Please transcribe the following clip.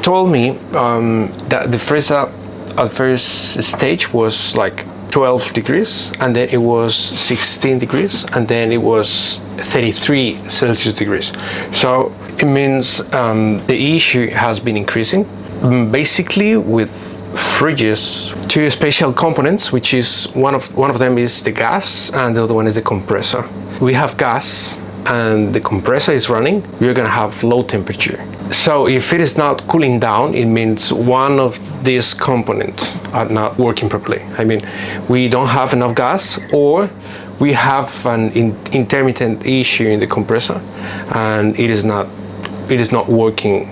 told me that the first stage was like 12 degrees, and then it was 16 degrees, and then it was 33 Celsius degrees. So it means the issue has been increasing, basically with fridges. Two special components, which is one of them is the gas, and the other one is the compressor. We have gas and the compressor is running, we're gonna have low temperature. So if it is not cooling down, it means one of these components are not working properly. I mean, we don't have enough gas, or we have an intermittent issue in the compressor, and it is not working